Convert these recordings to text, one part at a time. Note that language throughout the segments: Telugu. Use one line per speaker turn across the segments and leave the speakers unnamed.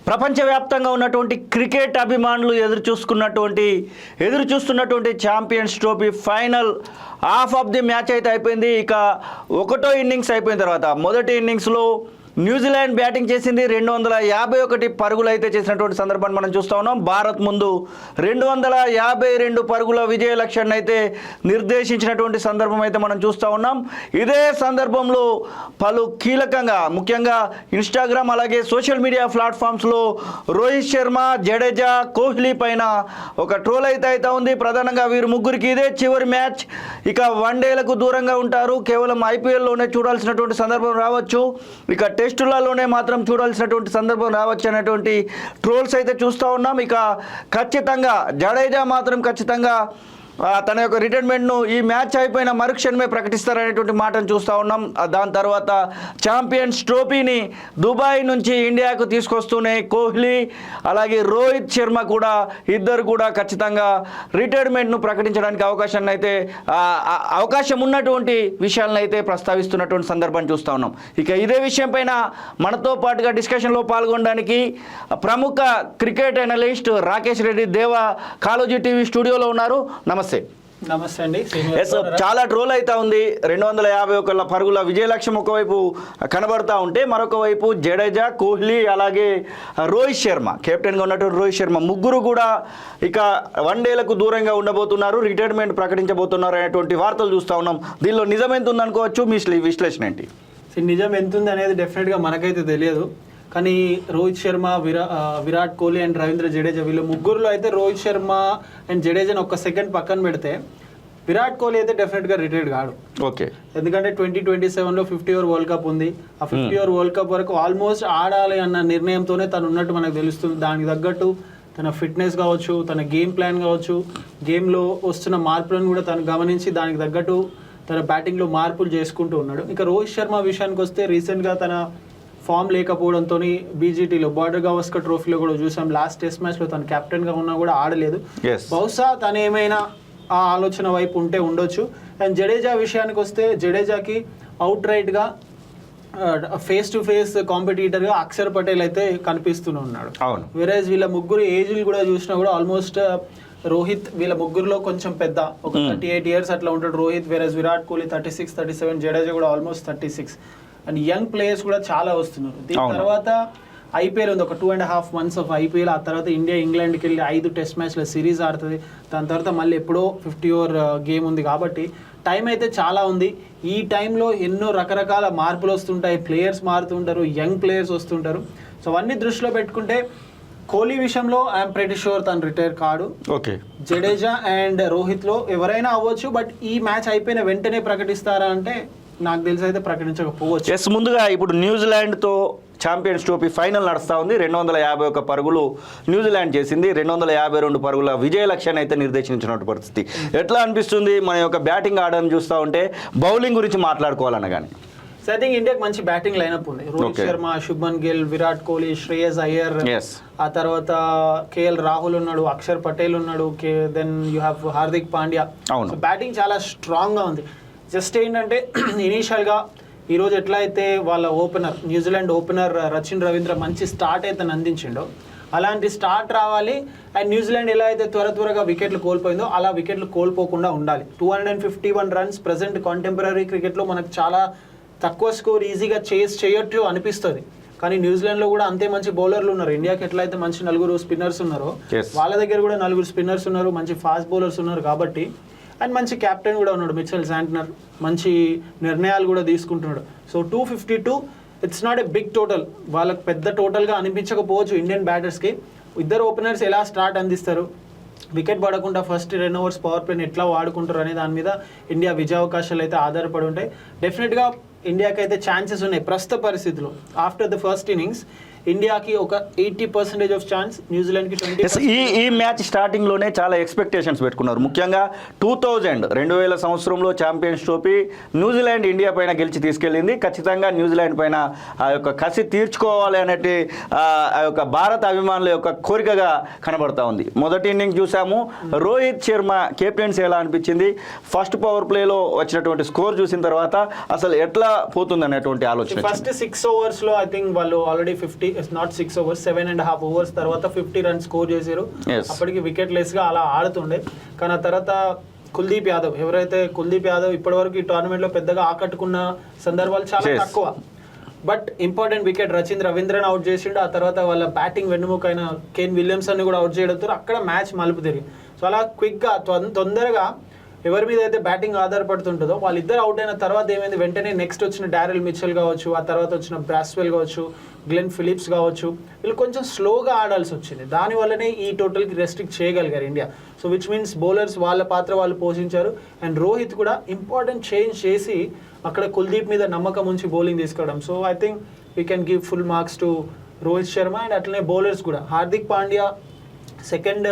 ప్రపంచవ్యాప్తంగా ఉన్నటువంటి క్రికెట్ అభిమానులు ఎదురు చూస్తున్నటువంటి champions trophy final half of the match అయితే అయిపోయింది. ఇక ఒకటో ఇన్నింగ్స్ అయిపోయిన తర్వాత మొదటి ఇన్నింగ్స్లో న్యూజిలాండ్ బ్యాటింగ్ చేసింది. 251 పరుగులు అయితే చేసినటువంటి సందర్భాన్ని మనం చూస్తూ ఉన్నాం. భారత్ ముందు 252 పరుగుల విజయ లక్ష్యాన్ని అయితే నిర్దేశించినటువంటి సందర్భం అయితే మనం చూస్తూ ఉన్నాం. ఇదే సందర్భంలో పలు కీలకంగా ముఖ్యంగా ఇన్స్టాగ్రామ్ అలాగే సోషల్ మీడియా ప్లాట్ఫామ్స్లో రోహిత్ శర్మ, జడేజా, కోహ్లీ పైన ఒక ట్రోల్ అయితే ఉంది. ప్రధానంగా వీరు ముగ్గురికి ఇదే చివరి మ్యాచ్. ఇక వన్డేలకు దూరంగా ఉంటారు, కేవలం ఐపీఎల్లోనే చూడాల్సినటువంటి సందర్భం రావచ్చు, ఇక టెస్టులలోనే మాత్రం చూడాల్సినటువంటి సందర్భం రావచ్చు అనేటువంటి ట్రోల్స్ అయితే చూస్తూ ఉన్నాం. ఇక ఖచ్చితంగా జడేజా మాత్రం ఖచ్చితంగా తన యొక్క రిటైర్మెంట్ను ఈ మ్యాచ్ అయిపోయిన మరుక్షణమే ప్రకటిస్తారనేటువంటి మాటను చూస్తూ ఉన్నాం. దాని తర్వాత ఛాంపియన్స్ ట్రోఫీని దుబాయ్ నుంచి ఇండియాకు తీసుకొస్తూనే కోహ్లీ అలాగే రోహిత్ శర్మ కూడా ఇద్దరు కూడా ఖచ్చితంగా రిటైర్మెంట్ను ప్రకటించడానికి అవకాశం ఉన్నటువంటి విషయాలను అయితే ప్రస్తావిస్తున్నటువంటి సందర్భాన్ని చూస్తూ ఉన్నాం. ఇక ఇదే విషయం పైన మనతో పాటుగా డిస్కషన్లో పాల్గొనడానికి ప్రముఖ క్రికెట్ అనలిస్ట్ రాకేష్ రెడ్డి దేవా కాలోజీ టీవీ స్టూడియోలో ఉన్నారు. నమస్తే
అండి.
చాలా ట్రోల్ అవుతా ఉంది. 251 పరుగుల విజయ లక్ష్యం ఒకవైపు కనబడతా ఉంటే మరొక వైపు జడేజా, కోహ్లీ అలాగే రోహిత్ శర్మ, కెప్టెన్గా ఉన్నటువంటి రోహిత్ శర్మ ముగ్గురు కూడా ఇక వన్డేలకు దూరంగా ఉండబోతున్నారు, రిటైర్మెంట్ ప్రకటించబోతున్నారు అనేటువంటి వార్తలు చూస్తూ ఉన్నాం. దీనిలో నిజం ఎంత ఉందనుకోవచ్చు, మీ విశ్లేషణ ఏంటి?
నిజం ఎంత ఉంది అనేది డెఫినెట్గా మనకైతే తెలియదు. కానీ రోహిత్ శర్మ, విరాట్ కోహ్లీ అండ్ రవీంద్ర జడేజా వీళ్ళు ముగ్గురులో అయితే రోహిత్ శర్మ అండ్ జడేజాని ఒక్క సెకండ్ పక్కన పెడితే విరాట్ కోహ్లీ అయితే డెఫినెట్గా రిటైర్డ్ కాడు.
ఓకే,
ఎందుకంటే 2027లో 50 ఓవర్ వరల్డ్ కప్ ఉంది. ఆ 50 ఓవర్ వరల్డ్ కప్ వరకు ఆల్మోస్ట్ ఆడాలి అన్న నిర్ణయంతోనే తను ఉన్నట్టు మనకు తెలుస్తుంది. దానికి తగ్గట్టు తన ఫిట్నెస్ కావచ్చు, తన గేమ్ ప్లాన్ కావచ్చు, గేమ్లో వస్తున్న మార్పులను కూడా తను గమనించి దానికి తగ్గట్టు తన బ్యాటింగ్లో మార్పులు చేసుకుంటూ ఉన్నాడు. ఇక రోహిత్ శర్మ విషయానికి వస్తే రీసెంట్గా తన ఫామ్ లేకపోవడంతో బీజీటీలో బార్డర్ గవాస్కర్ ట్రోఫీలో కూడా చూసాం. లాస్ట్ టెస్ట్ మ్యాచ్లో తను కెప్టెన్గా ఉన్నా కూడా ఆడలేదు. బహుశా తను ఏమైనా ఆ ఆలోచన వైపు ఉంటే ఉండొచ్చు. అండ్ జడేజా విషయానికి వస్తే జడేజాకి అవుట్ రైట్గా ఫేస్ టు ఫేస్ కాంపిటీటర్గా అక్షర్ పటేల్ అయితే కనిపిస్తూనే ఉన్నాడు. వేరేజ్ వీళ్ళ ముగ్గురు ఏజ్లు కూడా చూసినా కూడా ఆల్మోస్ట్ రోహిత్ వీళ్ళ ముగ్గురులో కొంచెం పెద్ద, ఒక 38 ఇయర్స్ అట్లా ఉంటాడు రోహిత్. వేరేజ్ విరాట్ కోహ్లీ 36, 37, జడేజా కూడా ఆల్మోస్ట్ 36. అండ్ యంగ్ ప్లేయర్స్ కూడా చాలా వస్తున్నారు. దీని తర్వాత ఐపీఎల్ ఉంది, ఒక 2.5 months ఆఫ్ ఐపీఎల్. ఆ తర్వాత ఇండియా ఇంగ్లాండ్కి వెళ్ళి 5 టెస్ట్ మ్యాచ్ల సిరీస్ ఆడుతుంది. దాని తర్వాత మళ్ళీ ఎప్పుడో 50 ఓవర్ గేమ్ ఉంది. కాబట్టి టైం అయితే చాలా ఉంది. ఈ టైంలో ఎన్నో రకరకాల మార్పులు వస్తుంటాయి, ప్లేయర్స్ మారుతుంటారు, యంగ్ ప్లేయర్స్ వస్తుంటారు. సో అవన్నీ దృష్టిలో పెట్టుకుంటే కోహ్లీ విషయంలో ఐఎమ్ ప్రెటీ షూర్ తను రిటైర్ కాడు.
ఓకే,
జడేజా అండ్ రోహిత్లో ఎవరైనా అవ్వచ్చు. బట్ ఈ మ్యాచ్ అయిపోయిన వెంటనే ప్రకటిస్తారా అంటే నాకు తెలిసి అయితే ప్రకటించకపోవచ్చు.
ముందుగా ఇప్పుడు న్యూజిలాండ్తో ఛాంపియన్స్ ట్రోఫీ ఫైనల్ నడుస్తూ ఉంది. 251 పరుగులు న్యూజిలాండ్ చేసింది. 252 పరుగుల విజయ లక్ష్యాన్ని అయితే నిర్దేశించినటువంటి పరిస్థితి. ఎట్లా అనిపిస్తుంది మన యొక్క బ్యాటింగ్ ఆర్డర్ని చూస్తూ ఉంటే? బౌలింగ్ గురించి మాట్లాడుకోవాలన్న కానీ
సో ఐ థింక్ ఇండియాకి మంచి బ్యాటింగ్ లైనప్ ఉంది. రోహిత్ శర్మ, శుభ్మన్ గిల్, విరాట్ కోహ్లీ, శ్రేయస్ అయ్యర్, ఆ తర్వాత కేఎల్ రాహుల్ ఉన్నాడు, అక్షర్ పటేల్ ఉన్నాడు, then you have Hardik Pandya. Batting చాలా స్ట్రాంగ్గా ఉంది. జస్ట్ ఏంటంటే ఇనీషియల్గా ఈరోజు ఎట్లా అయితే వాళ్ళ opener New Zealand opener Rachin Ravindra మంచి స్టార్ట్ అయితే అందించిండో అలాంటి స్టార్ట్ రావాలి. అండ్ న్యూజిలాండ్ ఎలా అయితే త్వరగా వికెట్లు కోల్పోయిందో అలా వికెట్లు కోల్పోకుండా ఉండాలి. 251 రన్స్ ప్రజెంట్ కాంటెంపరీ క్రికెట్లో మనకు చాలా తక్కువ స్కోర్ ఈజీగా చేయొచ్చు అనిపిస్తుంది. కానీ న్యూజిలాండ్లో కూడా అంతే మంచి బౌలర్లు ఉన్నారు. ఇండియాకి ఎట్లయితే మంచి 4 స్పిన్నర్స్ ఉన్నారో వాళ్ళ దగ్గర కూడా 4 స్పిన్నర్స్ ఉన్నారు, మంచి ఫాస్ట్ బౌలర్స్ ఉన్నారు. కాబట్టి అండ్ మంచి క్యాప్టెన్ కూడా ఉన్నాడు మిచెల్ శాంట్నర్, మంచి నిర్ణయాలు కూడా తీసుకుంటున్నాడు. So 252 it's not a big total. వాళ్ళకి పెద్ద టోటల్గా అనిపించకపోవచ్చు ఇండియన్ బ్యాటర్స్కి. ఇద్దరు ఓపెనర్స్ ఎలా స్టార్ట్ అందిస్తారు, వికెట్ పడకుండా ఫస్ట్ 2 overs పవర్ ప్లేని ఎట్లా వాడుకుంటారు అనే దాని మీద ఇండియా విజయావకాశాలు అయితే ఆధారపడి ఉంటాయి. డెఫినెట్గా ఇండియాకి అయితే ఛాన్సెస్ ఉన్నాయి ప్రస్తుత పరిస్థితిలో. ఆఫ్టర్ ద ఫస్ట్ ఇన్నింగ్స్ ఇండియాకి ఒక 80% ఆఫ్ ఛాన్స్, న్యూజిలాండ్కి 20%.
ఈ మ్యాచ్ స్టార్టింగ్లోనే చాలా ఎక్స్పెక్టేషన్స్ పెట్టుకున్నారు. ముఖ్యంగా 2000 సంవత్సరంలో ఛాంపియన్స్ ట్రోఫీ న్యూజిలాండ్ ఇండియా పైన గెలిచి తీసుకెళ్ళింది. ఖచ్చితంగా న్యూజిలాండ్ పైన ఆ యొక్క కసి తీర్చుకోవాలి అనేటి ఆ యొక్క భారత అభిమానుల యొక్క కోరికగా కనబడతా ఉంది. మొదటి ఇన్నింగ్స్ చూసాము, రోహిత్ శర్మ కెప్టెన్సీ ఎలా అనిపించింది? ఫస్ట్ పవర్ ప్లేలో వచ్చినటువంటి స్కోర్ చూసిన తర్వాత అసలు ఎట్లా పోతుంది అనేటువంటి ఆలోచన.
ఫస్ట్ 6 overs ఐ థింక్ వాళ్ళు ఆల్రెడీ 50 నాట్ 6 ఓవర్స్ 7.5 ఓవర్స్ తర్వాత 50 రన్స్ స్కోర్ చేశారు.
Yes.
అప్పటికి వికెట్ లెస్ గా అలా ఆడుతుండే. కానీ ఆ తర్వాత కుల్దీప్ యాదవ్ ఇప్పటి వరకు ఈ టోర్నమెంట్ లో పెద్దగా ఆకట్టుకున్న సందర్భాలు చాలా
Yes.
తక్కువ. But important wicket Ravindran out చేసిండు. ఆ తర్వాత వాళ్ళ బ్యాటింగ్ వెన్నుముక అయిన కేన్ విలియమ్సన్ కూడా అవుట్ చేయడంతో అక్కడ మ్యాచ్ మలుపు తిరిగి. సో అలా క్విక్గా తొందరగా ఎవరి మీద అయితే బ్యాటింగ్ ఆధారపడుతుంటుందో వాళ్ళిద్దరు అవుట్ అయిన తర్వాత ఏమైంది, వెంటనే నెక్స్ట్ వచ్చిన డారెల్ మిచెల్ కావచ్చు, ఆ తర్వాత వచ్చిన బ్రాస్వెల్ కావచ్చు, గ్లెన్ ఫిలిప్స్ కావచ్చు, వీళ్ళు కొంచెం స్లోగా ఆడాల్సి వచ్చింది. దానివల్లనే ఈ టోటల్కి రెస్ట్రిక్ట్ చేయగలిగారు India. So which means bowlers వాళ్ళ పాత్ర వాళ్ళు పోషించారు. అండ్ రోహిత్ కూడా ఇంపార్టెంట్ చేంజ్ చేసి అక్కడ కుల్దీప్ మీద నమ్మకం ఉంచి బౌలింగ్ తీసుకోవడం. So I think we can give full marks to Rohit Sharma. And అట్లనే బౌలర్స్ కూడా Hardik Pandya second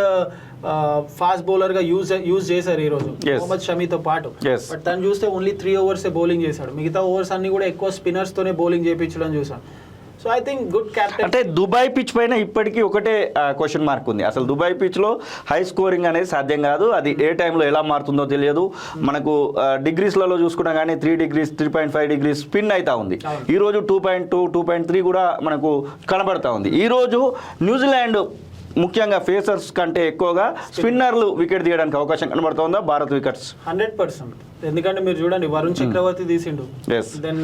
fast bowler గా యూజ్ చేశారు ఈ రోజు మొహమ్మద్ షమీతో పాటు. బట్ తను చూస్తే ఓన్లీ 3 ఓవర్స్ బౌలింగ్ చేశాడు. మిగతా ఓవర్స్ అన్ని కూడా ఎక్కువ స్పిన్నర్స్ తోనే బౌలింగ్ చేయించడం చూసాం. So I think good captain.
అంటే దుబాయ్ పిచ్ పైన ఇప్పటికీ ఒకటే క్వశ్చన్ మార్క్ ఉంది. అసలు దుబాయ్ పిచ్లో హై స్కోరింగ్ అనేది సాధ్యం కాదు. అది ఏ టైంలో ఎలా మారుతుందో తెలియదు. మనకు డిగ్రీస్లలో చూసుకున్నా కానీ 3 degrees 3.5 degrees స్పిన్ అవుతా ఉంది. ఈరోజు 2.2 2.3 కూడా మనకు కనబడతా ఉంది. ఈరోజు న్యూజిలాండ్ ముఖ్యంగా ఫేసర్స్ కంటే ఎక్కువగా స్పిన్నర్లు వికెట్ తీయడానికి అవకాశం కనబడుతుందా భారత్ వికెట్స్?
100%. ఎందుకంటే మీరు చూడండి, వరుణ్ చక్రవర్తి తీసిండు, దెన్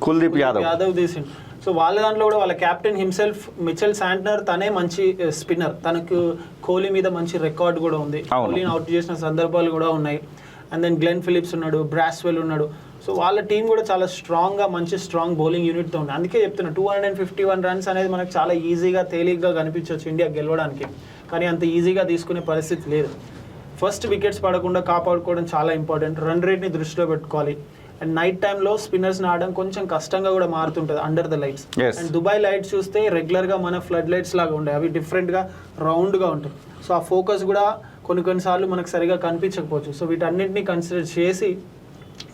కుల్దీప్ యాదవ్
తీసిండు. సో వాళ్ళ దాంట్లో కూడా వాళ్ళ కెప్టెన్ హిమ్సెల్ఫ్ మిచెల్ శాంట్నర్ తనే మంచి స్పిన్నర్. తనకు కోహ్లీ మీద మంచి రికార్డ్ కూడా ఉంది. కోహ్లీని అవుట్ చేసిన సందర్భాలు కూడా ఉన్నాయి. అండ్ దెన్ గ్లెన్ ఫిలిప్స్ ఉన్నాడు, బ్రాస్వెల్ ఉన్నాడు. సో వాళ్ళ టీం కూడా చాలా స్ట్రాంగ్గా మంచి స్ట్రాంగ్ బౌలింగ్ యూనిట్తో ఉంది. అందుకే చెప్తున్నా 251 రన్స్ అనేది మనకు చాలా ఈజీగా తేలిగ్గా కనిపించవచ్చు ఇండియా గెలవడానికి. కానీ అంత ఈజీగా తీసుకునే పరిస్థితి లేదు. ఫస్ట్ వికెట్స్ పడకుండా కాపాడుకోవడం చాలా ఇంపార్టెంట్. రన్ రేట్ని దృష్టిలో పెట్టుకోవాలి. అండ్ నైట్ టైంలో స్పిన్నర్స్ని ఆడడం కొంచెం కష్టంగా కూడా మారుతుంటుంది under the lights. And Dubai lights చూస్తే రెగ్యులర్గా మన ఫ్లడ్ లైట్స్ లాగా ఉంటాయి, అవి డిఫరెంట్గా రౌండ్గా ఉంటాయి. సో ఆ ఫోకస్ కూడా కొన్నిసార్లు మనకు సరిగా కనిపించకపోవచ్చు. సో వీటన్నింటినీ కన్సిడర్ చేసి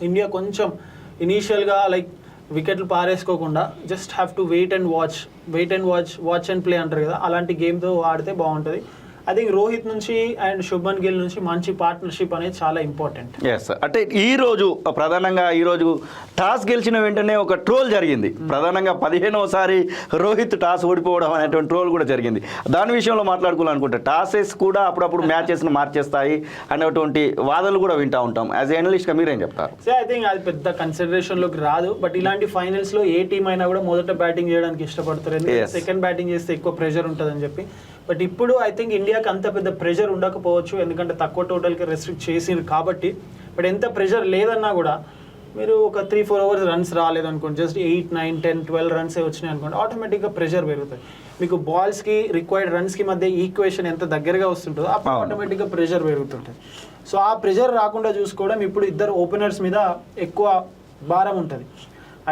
ఇండియా కొంచెం ఇనీషియల్గా లైక్ వికెట్లు పారేసుకోకుండా just have to wait and watch and play అంటారు కదా, అలాంటి గేమ్తో ఆడితే బాగుంటుంది. ఐ థింక్ రోహిత్ నుంచి అండ్ శుభ్మన్ గిల్ నుంచి మంచి పార్ట్నర్షిప్ అనేది చాలా ఇంపార్టెంట్.
ఎస్, అంటే ప్రధానంగా ఈరోజు టాస్ గెలిచిన వెంటనే ఒక ట్రోల్ జరిగింది. ప్రధానంగా 15వసారి రోహిత్ టాస్ ఓడిపోవడం అనేటువంటి ట్రోల్ కూడా జరిగింది. దాని విషయంలో మాట్లాడుకోవాలనుకుంటే టాసెస్ కూడా అప్పుడప్పుడు మ్యాచెస్ను మార్చేస్తాయి అనేటువంటి వాదనలు కూడా వింటూ ఉంటాం. యాజ్ ఎనలిస్ట్గా మీరేం చెప్తారు?
సో ఐ థింక్ అది పెద్ద కన్సిడరేషన్లోకి రాదు. బట్ ఇలాంటి ఫైనల్స్లో ఏ టీం అయినా కూడా మొదట బ్యాటింగ్ చేయడానికి ఇష్టపడతారు, ఎందుకంటే సెకండ్ బ్యాటింగ్ చేస్తే ఎక్కువ ప్రెషర్ ఉంటుందని చెప్పి. బట్ ఇప్పుడు ఐ థింక్ ఇండియాకి అంత పెద్ద ప్రెషర్ ఉండకపోవచ్చు, ఎందుకంటే తక్కువ టోటల్కి రెస్ట్రిక్ట్ చేసింది కాబట్టి. బట్ ఎంత ప్రెషర్ లేదన్నా కూడా మీరు ఒక 3-4 ఓవర్స్ రన్స్ రాలేదనుకోండి, జస్ట్ 8, 9, 10, 12 రన్సే వచ్చినాయి అనుకోండి, ఆటోమేటిక్గా ప్రెషర్ పెరుగుతుంది. మీకు బాల్స్కి రిక్వైర్డ్ రన్స్కి మధ్య ఈక్వేషన్ ఎంత దగ్గరగా వస్తుంటుందో అప్పుడు ఆటోమేటిక్గా ప్రెషర్ పెరుగుతుంటుంది. సో ఆ ప్రెషర్ రాకుండా చూసుకోవడం ఇప్పుడు ఇద్దరు ఓపెనర్స్ మీద ఎక్కువ భారం ఉంటుంది.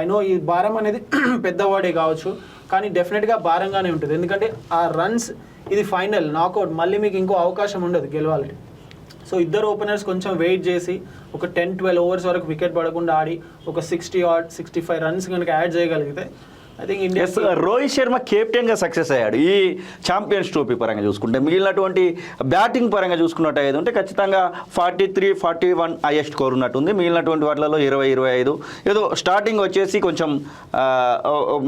ఐ నో ఈ భారం అనేది పెద్ద వర్డే కావచ్చు, కానీ డెఫినెట్గా భారంగానే ఉంటుంది. ఎందుకంటే ఆ రన్స్, ఇది ఫైనల్ నాకౌట్, మళ్ళీ మీకు ఇంకో అవకాశం ఉండదు గెలవాలంటే. సో ఇద్దరు ఓపెనర్స్ కొంచెం వెయిట్ చేసి ఒక 10-12 ఓవర్స్ వరకు వికెట్ పడకుండా ఆడి ఒక 60-65 రన్స్ కనుక యాడ్ చేయగలిగితే I think India.
Rohit Sharma కెప్టెన్గా సక్సెస్ అయ్యాడు ఈ ఛాంపియన్స్ ట్రోఫీ పరంగా చూసుకుంటే. మిగిలినటువంటి బ్యాటింగ్ పరంగా చూసుకున్నట్టు అయితే ఉంటే ఖచ్చితంగా 43-41 హైయెస్ట్ స్కోర్ ఉన్నట్టుంది. మిగిలినటువంటి వాటిలలో 20-25 ఏదో స్టార్టింగ్ వచ్చేసి కొంచెం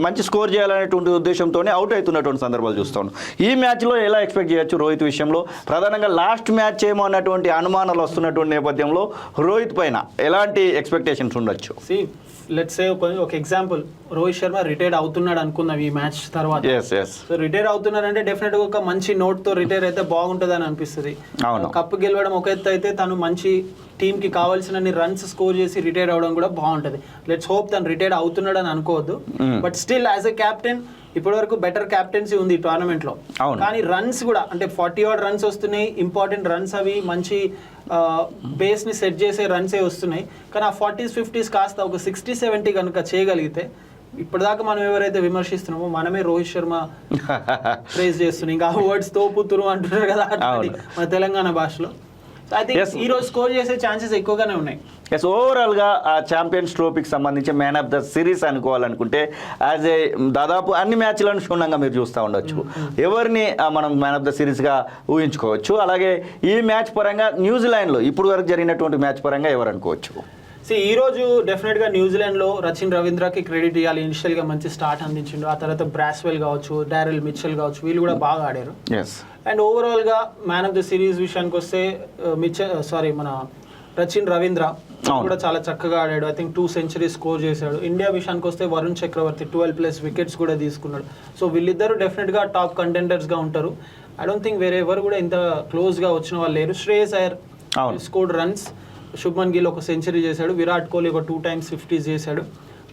మంచి స్కోర్ చేయాలనేటువంటి ఉద్దేశంతోనే అవుట్ అవుతున్నటువంటి సందర్భాలు చూస్తాను. ఈ మ్యాచ్లో ఎలా ఎక్స్పెక్ట్ చేయొచ్చు రోహిత్ విషయంలో? ప్రధానంగా లాస్ట్ మ్యాచ్ ఏమో అన్నటువంటి అనుమానాలు వస్తున్నటువంటి నేపథ్యంలో రోహిత్ పైన ఎలాంటి ఎక్స్పెక్టేషన్స్ ఉండొచ్చు?
లెట్స్ సే ఒక ఎగ్జాంపుల్, రోహిత్ శర్మ రిటైర్ అవుతున్నాడు అనుకుందాం ఈ మ్యాచ్ తర్వాత. సో రిటైర్ అవుతున్నారంటే డెఫినెట్ గా ఒక మంచి నోట్ తో రిటైర్ అయితే బాగుంటుంది అని అనిపిస్తుంది. కప్పు గెలవడం ఒక ఎత్తు అయితే, తను మంచి టీమ్ కి కావాల్సిన రన్స్ స్కోర్ చేసి రిటైర్ అవడం కూడా బాగుంటుంది. లెట్స్ హోప్ తను రిటైర్ అవుతున్నాడు అని అనుకోవద్దు. But still as a captain ఇప్పటి వరకు బెటర్ క్యాప్టెన్సీ ఉంది ఈ టోర్నమెంట్ లో. కానీ రన్స్ కూడా అంటే 40 రన్స్ వస్తున్నాయి, ఇంపార్టెంట్ రన్స్, అవి మంచి బేస్ ని సెట్ చేసే రన్సే వస్తున్నాయి. కానీ ఆ 40s 50s కాస్త ఒక 60-70 కనుక చేయగలిగితే, ఇప్పటిదాకా మనం ఎవరైతే విమర్శిస్తున్నామో మనమే రోహిత్ శర్మ ప్రైజ్ చేస్తున్నాం. ఇంకా వర్డ్స్ తోపుతురు అంటున్నారు కదా మన తెలంగాణ భాషలో. ఐ థింక్ ఈ రోజు స్కోర్ చేసే ఛాన్సెస్ ఎక్కువగానే ఉన్నాయి.
ఎస్, ఓవరాల్గా ఆ ఛాంపియన్స్ ట్రోఫీకి సంబంధించి మ్యాన్ ఆఫ్ ద సిరీస్ అనుకోవాలనుకుంటే యాజ్ ఏ దాదాపు అన్ని మ్యాచ్లను క్షుణ్ణంగా మీరు చూస్తూ ఉండొచ్చు. ఎవరిని మనం మ్యాన్ ఆఫ్ ద సిరీస్గా ఊహించుకోవచ్చు? అలాగే ఈ మ్యాచ్ పరంగా న్యూజిలాండ్లో ఇప్పుడు వరకు జరిగినటువంటి మ్యాచ్ పరంగా ఎవరు అనుకోవచ్చు?
ఈ రోజు డెఫినెట్ గా న్యూజిలాండ్ లో రచిన్ రవీంద్రకి క్రెడిట్ ఇవ్వాలి. ఇనిషియల్ గా మంచి స్టార్ట్ అందించిండు. ఆ తర్వాత బ్రాస్వెల్ కావచ్చు, డారెల్ మిచెల్ కావచ్చు, వీళ్ళు కూడా బాగా ఆడారు. అండ్ ఓవరాల్ గా మ్యాన్ ఆఫ్ ద సిరీస్ విషయానికి వస్తే మన రచిన్ రవీంద్ర కూడా చాలా చక్కగా ఆడాడు. ఐ థింక్ 2 centuries స్కోర్ చేశాడు. ఇండియా విషయానికి వస్తే వరుణ్ చక్రవర్తి 12+ వికెట్స్ కూడా తీసుకున్నాడు. సో వీళ్ళిద్దరు డెఫినెట్ గా టాప్ కంటెండర్స్ గా ఉంటారు. ఐ డోంట్ థింక్ వేరే ఎవరు కూడా ఇంత క్లోజ్ గా వచ్చిన వాళ్ళు లేరు. Shreyas Iyer scored runs, Shubman Gill 1 century చేశాడు, విరాట్ కోహ్లీ ఒక 2 times 50s చేశాడు.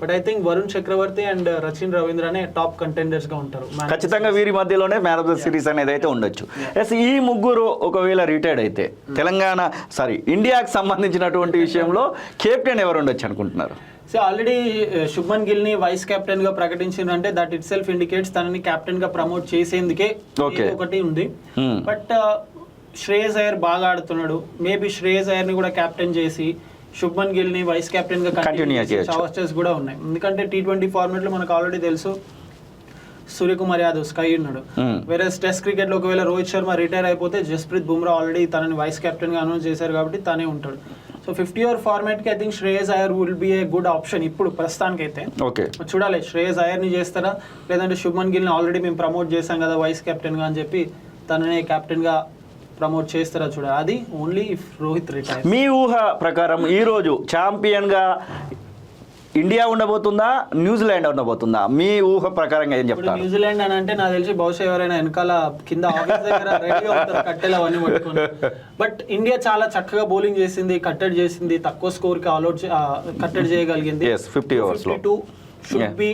But I think Varun Chakravarthy and Rachin రవీంద్రనే టాప్ కంటెండర్స్ గా ఉంటారు.
ఖచ్చితంగా వీరి మధ్యలోనే మ్యాన్ ఆఫ్ ద సిరీస్ అనేది అయితే ఉండొచ్చు. ఎస్, ఈ ముగ్గురు ఒకవేళ రిటైర్డ్ అయితే ఇండియాకి సంబంధించినటువంటి విషయంలో కెప్టెన్ ఎవరు ఉండొచ్చు అనుకుంటున్నారు?
సో ఆల్రెడీ శుభ్మన్ గిల్ ని వైస్ కెప్టెన్ గా ప్రకటించిందంటే దట్ ఇట్ సెల్ఫ్ ఇండికేట్స్ తనని కెప్టెన్ గా ప్రమోట్ చేసేందుకే ఒకటి ఉంది. బట్ శ్రేయస్ అయ్యర్ బాగా ఆడుతున్నాడు. మేబీ శ్రేయస్ అయ్యర్ ని కూడా కెప్టెన్ చేసి శుభ్మన్ గిల్ ని వైస్ కెప్టెన్ గా కంటిన్యూ చేసే అవకాశాలు కూడా ఉన్నాయి. ఎందుకంటే T20 ఫార్మాట్ లో మనకు ఆల్రెడీ తెలుసు సూర్యకుమార్ యాదవ్ స్కై ఉన్నాడు. వేరే టెస్ట్ క్రికెట్ లో ఒకవేళ రోహిత్ శర్మ రిటైర్ అయిపోతే జస్ప్రీత్ బుమ్రా ఆల్రెడీ తనని వైస్ కెప్టెన్ గా అనౌన్స్ చేశారు కాబట్టి తనే ఉంటాడు. సో 50 over ఫార్మాట్ కి I think Shreyas Iyer will be a good option ఇప్పుడు ప్రస్తుతానికి అయితే. చూడాలి శ్రేయస్ అయ్యర్ ని చేస్తారా లేదంటే శుభ్మన్ గిల్ ని ఆల్రెడీ మేము ప్రమోట్ చేశాం కదా వైస్ కెప్టెన్ గా అని చెప్పి తననే కెప్టెన్ గా ప్రమోట్ చేస్తారా చూడాలి. అది ఓన్లీ ఇఫ్ రోహిత్ రిటైర్.
మీ ఊహ ప్రకారం ఈ రోజు ఛాంపియన్ గా ఇండియా ఉండబోతుందా, న్యూజిలాండ్ ఉండబోతుందా? మీ ఊహ ప్రకారంగా ఏం చెప్తారు?
న్యూజిలాండ్ అని అంటే నాకు తెలిసి బహుశా ఎవరైనా వెనకాల కింద ఆఫీస్ దగ్గర రెడీగా ఉంటారు కట్టెలు అవన్నీ పట్టుకొని. బట్ ఇండియా చాలా చక్కగా బౌలింగ్ చేసింది, కట్టడి చేసింది, తక్కువ స్కోర్ కి ఆల్అౌట్ కట్టడి చేయగలిగింది.
50 overs
should be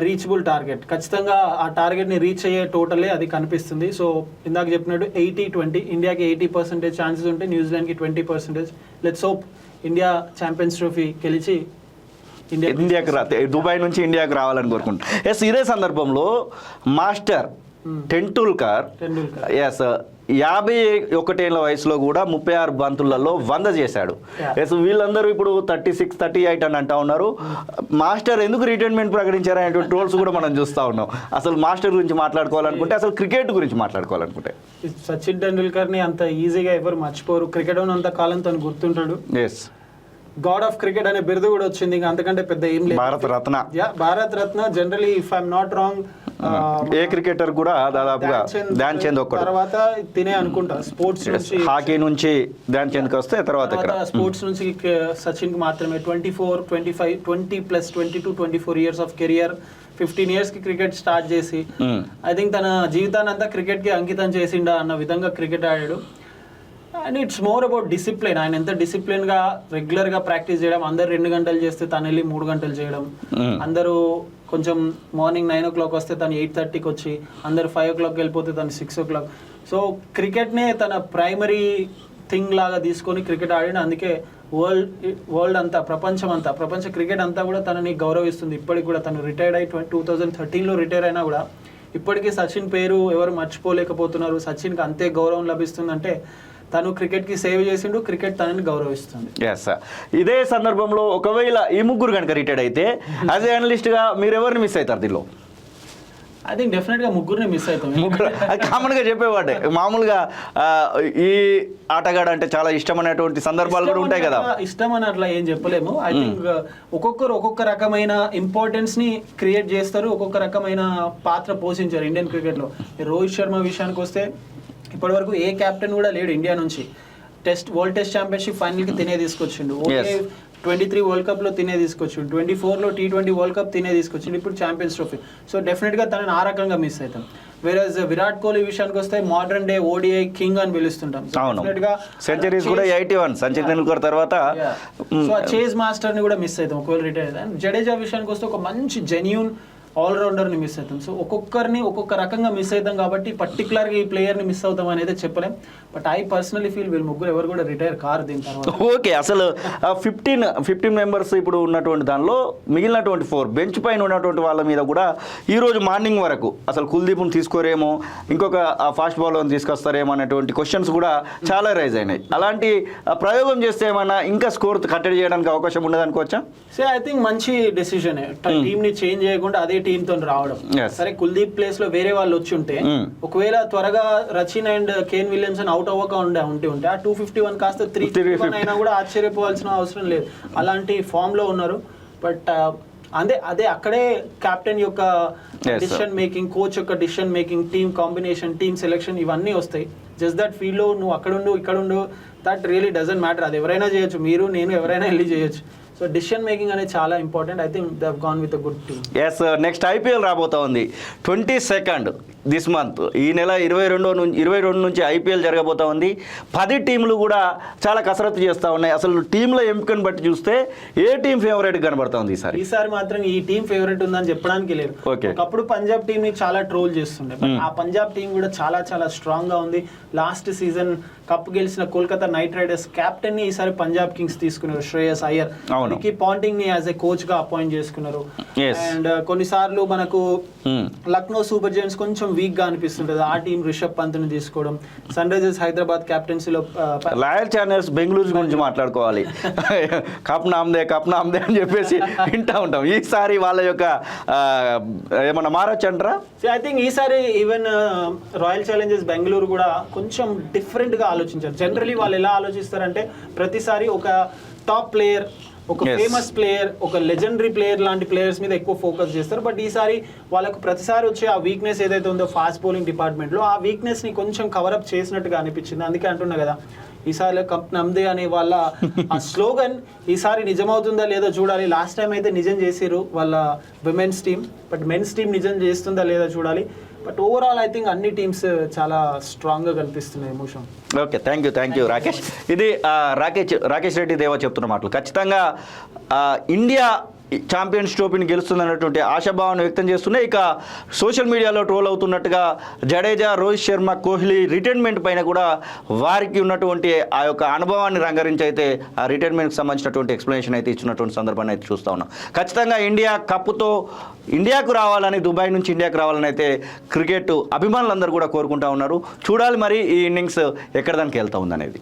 reachable target. ఖచ్చితంగా ఆ టార్గెట్ ని రీచ్ అయ్యే టోటలే అది కనిపిస్తుంది. సో ఇందాక చెప్పినట్టు 80-20 ఇండియాకి 80% ఛాన్సెస్ ఉంటే న్యూజిలాండ్ కి 20%. Let's hope India champions trophy గెలిచి
ఇండియాకి దుబాయ్ నుంచి ఇండియాకి రావాలని కోరుకుంటాం. ఎస్, ఇదే సందర్భంలో మాస్టర్ టెండూల్కర్ 51 ఏళ్ల వయసులో కూడా 36 బంతులలో 100 చేశాడు. ఎస్, వీళ్ళందరూ ఇప్పుడు 36, 38 అని అంటా ఉన్నారు. మాస్టర్ ఎందుకు రిటైర్మెంట్ ప్రకటించారు అనేటువంటి ట్రోల్స్ కూడా మనం చూస్తూ ఉన్నాం. అసలు మాస్టర్ గురించి మాట్లాడుకోవాలనుకుంటే, అసలు క్రికెట్ గురించి మాట్లాడుకోవాలనుకుంటే,
సచిన్ టెండూల్కర్ ని అంత ఈజీగా ఎవరు మర్చిపోరు. క్రికెట్ అంత కాలం తను గుర్తుంటాడు. గాడ్ ఆఫ్ క్రికెట్ అనే బిరుదు కూడా వచ్చింది. అంతకంటే పెద్ద ఏం లేదు. Bharat Ratna generally if I'm not wrong
a cricketer కూడా దాదాపుగా ధ్యాన్ చంద్
తర్వాత తినే అనుకుంటా. స్పోర్ట్స్ నుంచి
హాకీ నుంచి ధ్యాన్ చంద్ వస్తే తర్వాత
స్పోర్ట్స్ నుంచి సచిన్ కి మాత్రమే 24, 25, 20+, 22-24 years ఆఫ్ కెరియర్. 15 years కి క్రికెట్ స్టార్ట్ చేసి ఐ థింక్ తన జీవితాన్ని అంతా క్రికెట్ కి అంకితం చేసిండా అన్న విధంగా క్రికెట్ ఆడాడు. And it's more about discipline. ఆయన ఎంత డిసిప్లిన్ గా రెగ్యులర్ గా ప్రాక్టీస్ చేయడం, అందరు 2 గంటలు చేస్తే తను వెళ్ళి 3 గంటలు చేయడం, అందరూ కొంచెం మార్నింగ్ 9 o'clock వస్తే తను 8:30కి వచ్చి, అందరు 5 o'clock వెళ్ళిపోతే తను 6 o'clock. సో క్రికెట్నే తన ప్రైమరీ థింగ్ లాగా తీసుకొని క్రికెట్ ఆడిన. అందుకే వరల్డ్ అంతా, ప్రపంచ క్రికెట్ అంతా కూడా తనని గౌరవిస్తుంది. ఇప్పటికి కూడా తను రిటైర్డ్ అయి 2013లో రిటైర్ అయినా కూడా ఇప్పటికీ సచిన్ పేరు ఎవరు మర్చిపోలేకపోతున్నారు. సచిన్కి అంతే గౌరవం లభిస్తుందంటే తను క్రికెట్ కి సేవ్ చేసిండు, క్రికెట్ తనని గౌరవిస్తుంది.
ఇదే సందర్భంలో ఒకవేళ ఈ ముగ్గురు కనుక రిటైర్డ్ అయితే యాజ్ అనలిస్ట్ గా మీరు ఎవరిని మిస్ అవుతారు దీనిలో?
ఐ థింక్ డెఫినెట్ గా ముగ్గురిని మిస్ అవుతాం.
ముగ్గురు కామన్ గా చెప్పేవాడే. మామూలుగా ఈ ఆటగాడు అంటే చాలా ఇష్టం అనేటువంటి సందర్భాలు కూడా ఉంటాయి కదా.
ఇష్టం అని అట్లా ఏం చెప్పలేము. ఐ థింక్ ఒక్కొక్కరు ఒక్కొక్క రకమైన ఇంపార్టెన్స్ ని క్రియేట్ చేస్తారు, ఒక్కొక్క రకమైన పాత్ర పోషించారు ఇండియన్ క్రికెట్ లో. రోహిత్ శర్మ విషయానికి వస్తే ఇప్పటి వరకు ఏ కెప్టెన్ కూడా లేడు ఇండియా నుంచి. వరల్డ్ టెస్ట్ ఛాంపియన్షిప్ ఫైనల్ కి తినే తీసుకొచ్చిండు. 23 వరల్డ్ కప్ లో తినే తీసుకొచ్చిండు, 24లో T20 వరల్డ్ కప్ తినే తీసుకొచ్చిండు, ఇప్పుడు ఛాంపియన్స్ ట్రోఫీ. సో డెఫినెట్ గా తనని ఆ రకంగా మిస్ అవుతాం. వేరేజ్ విరాట్ కోహ్లీ విషయానికి వస్తే మోడర్న్ డే ODI కింగ్ అని పిలుస్తుంటాం.
సెంచరీస్ కూడా 81 సచిన్ టెండూల్కర్ తర్వాత.
సో చేజ్ మాస్టర్ ని కూడా మిస్ అవుతాం ఒకవేళ రిటైర్. అండ్ జడేజా విషయానికి వస్తే ఒక మంచి జెన్యూన్ ఆల్రౌండర్ని మిస్ అవుతాం. సో ఒక్కొక్కరిని ఒక్కొక్క రకంగా మిస్ అవుతాం కాబట్టి పర్టికులర్గా ఈ ప్లేయర్ని మిస్ అవుతాం అనేది చెప్పలేం. బట్ ఐ పర్సనలీ ఫీల్ వీళ్ళు ముగ్గురు ఎవరు కూడా రిటైర్ కారు దీని తర్వాత.
ఓకే, అసలు 15 మెంబర్స్ ఇప్పుడు ఉన్నటువంటి దానిలో మిగిలినటువంటి 4 బెంచ్ పైన ఉన్నటువంటి వాళ్ళ మీద కూడా ఈరోజు మార్నింగ్ వరకు అసలు కుల్దీప్ను తీసుకోరేమో, ఇంకొక ఫాస్ట్ బౌలర్ని తీసుకొస్తారేమో అనేటువంటి క్వశ్చన్స్ కూడా చాలా రైజ్ అయినాయి. అలాంటి ప్రయోగం చేస్తే ఏమైనా ఇంకా స్కోర్ కట్టడి చేయడానికి అవకాశం ఉండదు అనుకోవచ్చా?
ఐ థింక్ మంచి డెసిషన్. టీమ్ని చేంజ్ చేయకుండా అదే టీమ్ తో రావడం.
Yes.
సరే కుల్దీప్ ప్లేస్ లో వేరే వాళ్ళు వచ్చి ఉంటే ఒకవేళ త్వరగా Rachin and Kane Williamson out అవ్వక ఉంటే ఆ 251 కాస్త 351 అయినా కూడా ఆశ్చర్యపోవాల్సిన అవసరం లేదు. అలాంటి ఫామ్ లో ఉన్నారు. బట్ అదే అక్కడే కెప్టెన్ యొక్క డిసిషన్ మేకింగ్, కోచ్ యొక్క decision making, team combination, team selection ఇవన్నీ వస్తాయి. జస్ట్ దట్ ఫీల్డ్ లో నువ్వు అక్కడుండు ఇక్కడుండు, దట్ రియలీ డజంట్ మ్యాటర్. అది ఎవరైనా చేయొచ్చు, మీరు నేను ఎవరైనా వెళ్ళి చేయొచ్చు. సో డిసిషన్ మేకింగ్ అనేది చాలా important. I think they have gone with a good team.
Yes, next IPL రాబోతా ఉంది 22nd దిస్ మంత్. ఈ నెల 22 నుంచి ఐపీఎల్ జరగబోతా ఉంది. 10 టీంలు కూడా చాలా కసరత్తు చేస్తూ ఉన్నాయి. అసలు టీంల ఎంపికను బట్టి చూస్తే ఏ టీం ఫేవరెట్ కనబడతా ఉంది ఈసారి
మాత్రం ఈ టీం ఫేవరెట్ ఉందని చెప్పడానికి లేదు. ఒకప్పుడు పంజాబ్ టీం ని చాలా ట్రోల్ చేస్తుండే, ఆ పంజాబ్ టీం కూడా చాలా చాలా స్ట్రాంగ్ గా ఉంది. లాస్ట్ సీజన్ కప్ గెలిచిన కోల్కతా నైట్ రైడర్స్ కెప్టెన్ ని ఈసారి పంజాబ్ కింగ్స్ తీసుకున్నారు, శ్రేయస్ అయ్యర్. నికి పాంటింగ్ ని యాజ్ ఎ కోచ్ గా అపాయింట్ చేసుకున్నారు. అండ్ కొన్నిసార్లు మనకు లక్నో సూపర్ జైంట్స్ కొంచెం వీక్ గా అనిపిస్తుంటది. ఆ టీం రిషబ్ పంత్ ని తీసుకోవడం, సన్ రైజర్స్ హైదరాబాద్ కెప్టెన్సీలో
రాయల్ ఛాలెంజర్స్ బెంగళూరు గురించి మాట్లాడుకోవాలి. కప్ నామ్దే అని చెప్పేసి వింటా ఉంటాం. ఈసారి వాళ్ళ యొక్క ఏమన్నా మారచ్చు అంటారా?
ఐ థింక్ ఈసారి ఈవెన్ రాయల్ ఛాలెంజర్స్ బెంగళూరు కూడా కొంచెం డిఫరెంట్ గా ఆలోచించారు. జనరలీ వాళ్ళు ఎలా ఆలోచిస్తారంటే ప్రతిసారి ఒక టాప్ ప్లేయర్, ఒక ఫేమస్ ప్లేయర్, ఒక లెజెండరీ ప్లేయర్ లాంటి ప్లేయర్స్ మీద ఎక్కువ ఫోకస్ చేస్తారు. బట్ ఈసారి వాళ్ళకు ప్రతిసారి వచ్చే ఆ వీక్నెస్ ఏదైతే ఉందో ఫాస్ట్ బౌలింగ్ డిపార్ట్మెంట్లో, ఆ వీక్నెస్ ని కొంచెం కవరప్ చేసినట్టుగా అనిపించింది. అందుకే అంటున్నా కదా, ఈసారి కప్ నమ్దే అనే వాళ్ళ ఆ స్లోగన్ ఈసారి నిజమవుతుందా లేదో చూడాలి. లాస్ట్ టైం అయితే నిజం చేసిరు వాళ్ళ women's team, but men's team నిజం చేస్తుందా లేదో చూడాలి. బట్ ఓవరాల్ ఐ థింక్ అన్ని టీమ్స్ చాలా స్ట్రాంగ్గా కనిపిస్తున్నాయి. Emotion.
Okay, thank you Rakesh. ఇది రాకేష్ రెడ్డి దేవా చెప్తున్న మాటలు. ఖచ్చితంగా ఇండియా ఛాంపియన్స్ ట్రోఫీని గెలుస్తుందన్నటువంటి ఆశాభావాన్ని వ్యక్తం చేస్తున్నాయి. ఇక సోషల్ మీడియాలో ట్రోల్ అవుతున్నట్టుగా జడేజా, రోహిత్ శర్మ, కోహ్లీ రిటైర్మెంట్ పైన కూడా వారికి ఉన్నటువంటి ఆ యొక్క అనుభవాన్ని రంగరించి అయితే ఆ రిటైర్మెంట్కి సంబంధించినటువంటి ఎక్స్ప్లెనేషన్ అయితే ఇచ్చినటువంటి సందర్భాన్ని అయితే చూస్తూ ఉన్నాం. ఖచ్చితంగా ఇండియా కప్తో ఇండియాకు రావాలని, దుబాయ్ నుంచి ఇండియాకు రావాలని అయితే క్రికెట్ అభిమానులందరూ కూడా కోరుకుంటూ ఉన్నారు. చూడాలి మరి ఈ ఇన్నింగ్స్ ఎక్కడ దానికి వెళ్తూ ఉందనేది.